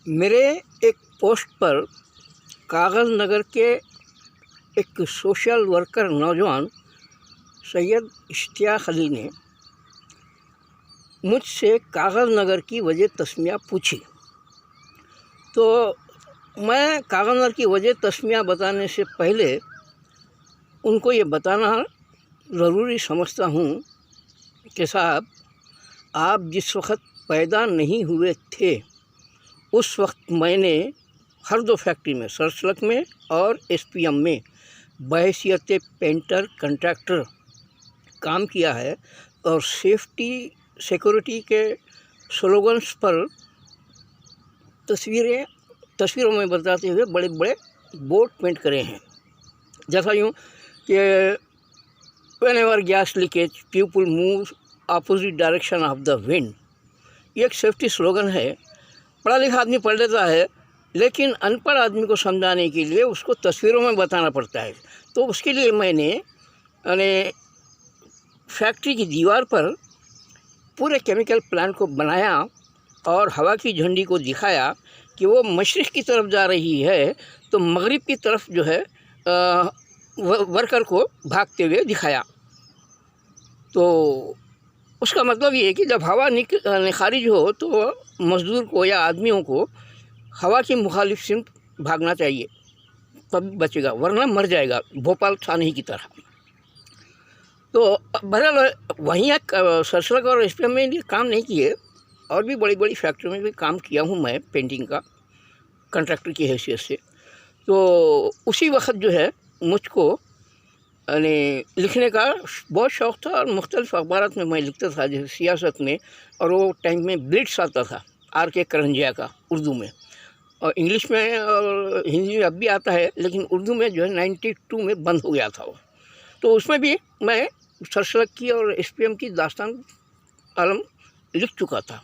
मेरे एक पोस्ट पर कागज़ नगर के एक सोशल वर्कर नौजवान सैयद इश्तियाक अली ने मुझसे कागज़ नगर की वजह तस्मिया पूछी। तो मैं कागज़ नगर की वजह तस्मिया बताने से पहले उनको ये बताना ज़रूरी समझता हूँ कि साहब, आप जिस वक्त पैदा नहीं हुए थे उस वक्त मैंने हर दो फैक्ट्री में, सरसलक में और एसपीएम में बहैसियत पेंटर कंट्रैक्टर काम किया है और सिक्योरिटी के स्लोगन्स पर तस्वीरों में बताते हुए बड़े बड़े बोर्ड पेंट करे हैं। जैसा यूँ कि whenever gas leakage people move opposite direction of the wind, ये एक सेफ्टी स्लोगन है। पढ़ा लिखा आदमी पढ़ लेता है, लेकिन अनपढ़ आदमी को समझाने के लिए उसको तस्वीरों में बताना पड़ता है। तो उसके लिए मैंने फैक्ट्री की दीवार पर पूरे केमिकल प्लांट को बनाया और हवा की झंडी को दिखाया कि वो मशरिक़ की तरफ जा रही है, तो मगरिब की तरफ जो है वर्कर को भागते हुए दिखाया। तो उसका मतलब ये है कि जब हवा खारिज हो तो मज़दूर को या आदमियों को हवा की मुखालिफ सिमत भागना चाहिए, तब बचेगा, वरना मर जाएगा, भोपाल छानही की तरह। तो बहरहाल वहीं सरसलक और एसपीएम में ये काम नहीं किए, और भी बड़ी बड़ी फैक्ट्रियों में भी काम किया हूँ मैं पेंटिंग का कंट्रैक्टर की हैसियत से। तो उसी वक्त जो है मुझको लिखने का बहुत शौक़ था और मुख्तलिफ़ अखबारात में मैं लिखता था, जैसे सियासत में, और वो टाइम में ब्लिट्स आता था आर.के. करंजिया का उर्दू में, और इंग्लिश में और हिंदी में अब भी आता है, लेकिन उर्दू में जो है 92 में बंद हो गया था वो। तो उसमें भी मैं सरसलक की और एसपीएम की दास्तान आलम लिख चुका था।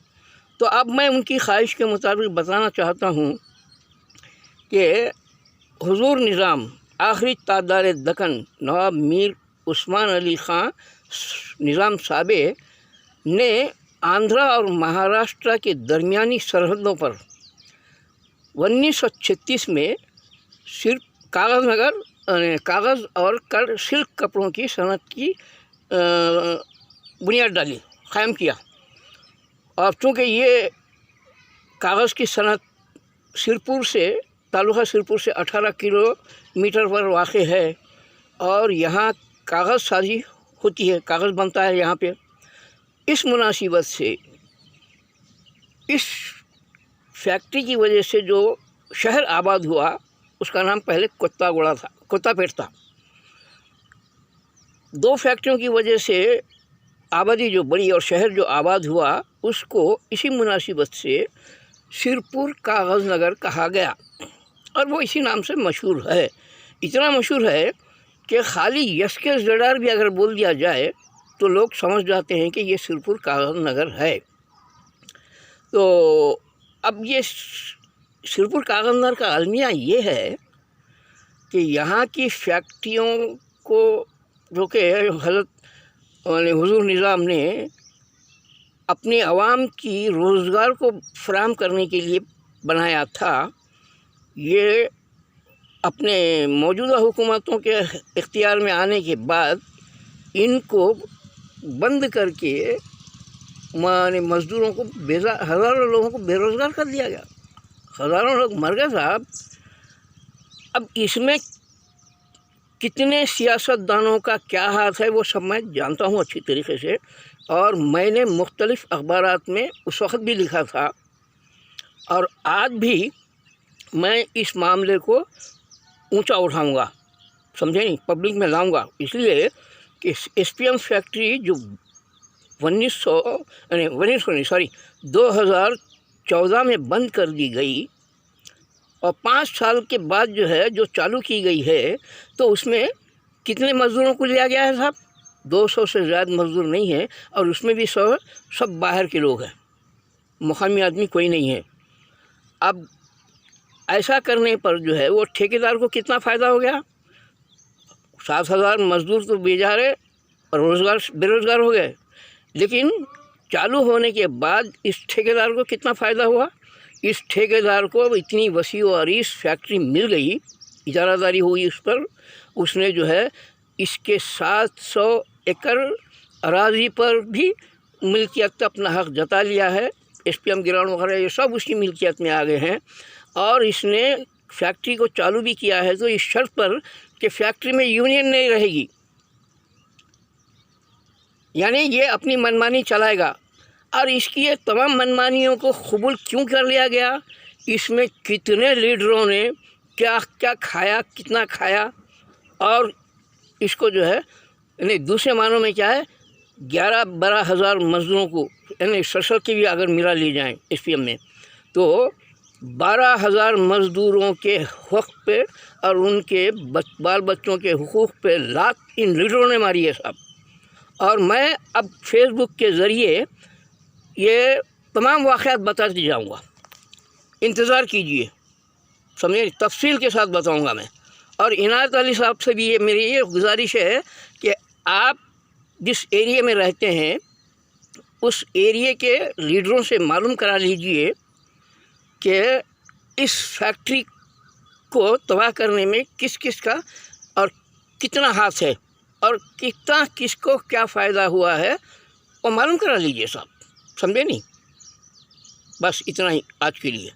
तो अब मैं उनकी ख्वाहिश के मुताबिक बताना चाहता हूँ कि हुजूर निज़ाम आखिरी तादार दक्कन नवाब मीर उस्मान अली ख़ान निज़ाम साबे ने आंध्रा और महाराष्ट्र के दरमियानी सरहदों पर 1936 में सिर्फ कागज़ और सिल्क कपड़ों की सनत की बुनियाद डाली, क़ायम किया। और चूँकि ये कागज़ की सनत तालुका सिरपुर से 18 किलोमीटर पर वाक़ है, और यहाँ कागज़ साजी होती है, कागज़ बनता है यहाँ पे। इस मुनासिबत से इस फैक्ट्री की वजह से जो शहर आबाद हुआ, उसका नाम पहले कोत्तापेट था। दो फैक्ट्रियों की वजह से आबादी जो बढ़ी और शहर जो आबाद हुआ, उसको इसी मुनासिबत से सिरपुर कागज़ नगर कहा गया, और वो इसी नाम से मशहूर है। इतना मशहूर है कि खाली यस के ज़ेडार भी अगर बोल दिया जाए तो लोग समझ जाते हैं कि ये सिरपुर कागज़ नगर है। तो अब ये सिरपुर कागज़ नगर का अलमिया ये है कि यहाँ की फैक्ट्रियों को जो कि हज़रत हुज़ूर निज़ाम ने अपने अवाम की रोज़गार को फराहम करने के लिए बनाया था, ये अपने मौजूदा हुकूमतों के इख्तियार में आने के बाद इनको बंद करके मज़दूरों को हज़ारों लोगों को बेरोज़गार कर दिया गया, हज़ारों लोग मर गए साहब। अब इसमें कितने सियासतदानों का क्या हाथ है वो सब मैं जानता हूँ अच्छी तरीके से, और मैंने मुख्तलिफ़ अखबारात में उस वक्त भी लिखा था, और आज भी मैं इस मामले को ऊंचा उठाऊंगा, समझे नहीं, पब्लिक में लाऊंगा। इसलिए कि एसपीएम फैक्ट्री जो 2014 में बंद कर दी गई, और 5 साल के बाद जो है जो चालू की गई है, तो उसमें कितने मज़दूरों को लिया गया है साहब? 200 से ज़्यादा मज़दूर नहीं है, और उसमें भी सब बाहर के लोग हैं, मुकामी आदमी कोई नहीं है। अब ऐसा करने पर जो है वो ठेकेदार को कितना फ़ायदा हो गया? 7,000 मज़दूर तो बेचारे बेरोज़गार हो गए, लेकिन चालू होने के बाद इस ठेकेदार को कितना फ़ायदा हुआ इस ठेकेदार को इतनी वसी व अरीस फैक्ट्री मिल गई, इजारादारी हुई उस पर, उसने जो है इसके 700 एकड़ अराजी पर भी मिल्कियत अपना हक जता लिया है। SPM गिराउंड वगैरह ये सब उसकी मिल्कियत में आ गए हैं। और इसने फैक्ट्री को चालू भी किया है तो इस शर्त पर कि फैक्ट्री में यूनियन नहीं रहेगी, यानी ये अपनी मनमानी चलाएगा। और इसकी ये तमाम मनमानियों को कबूल क्यों कर लिया गया? इसमें कितने लीडरों ने क्या क्या खाया, कितना खाया, और इसको जो है यानी दूसरे मानों में क्या है, 11-12 हज़ार मजदूरों को यानी सशर्त के भी अगर मिला ली जाएँ SPM में तो 12,000 मज़दूरों के हक़ पे और उनके बाल बच्चों के हुकूक़ पे लात इन लीडरों ने मारी है साहब। और मैं अब फेसबुक के ज़रिए ये तमाम वाक़यात बताते जाऊँगा, इंतज़ार कीजिए, समझे, तफसील के साथ बताऊँगा मैं। और इनायत अली साहब से भी ये मेरी ये गुजारिश है कि आप जिस एरिया में रहते हैं उस एरिया के लीडरों से मालूम करा लीजिए कि इस फैक्ट्री को तबाह करने में किस किस का और कितना हाथ है और कितना किसको क्या फ़ायदा हुआ है, वो मालूम करा लीजिए साहब, समझे नहीं? बस इतना ही आज के लिए।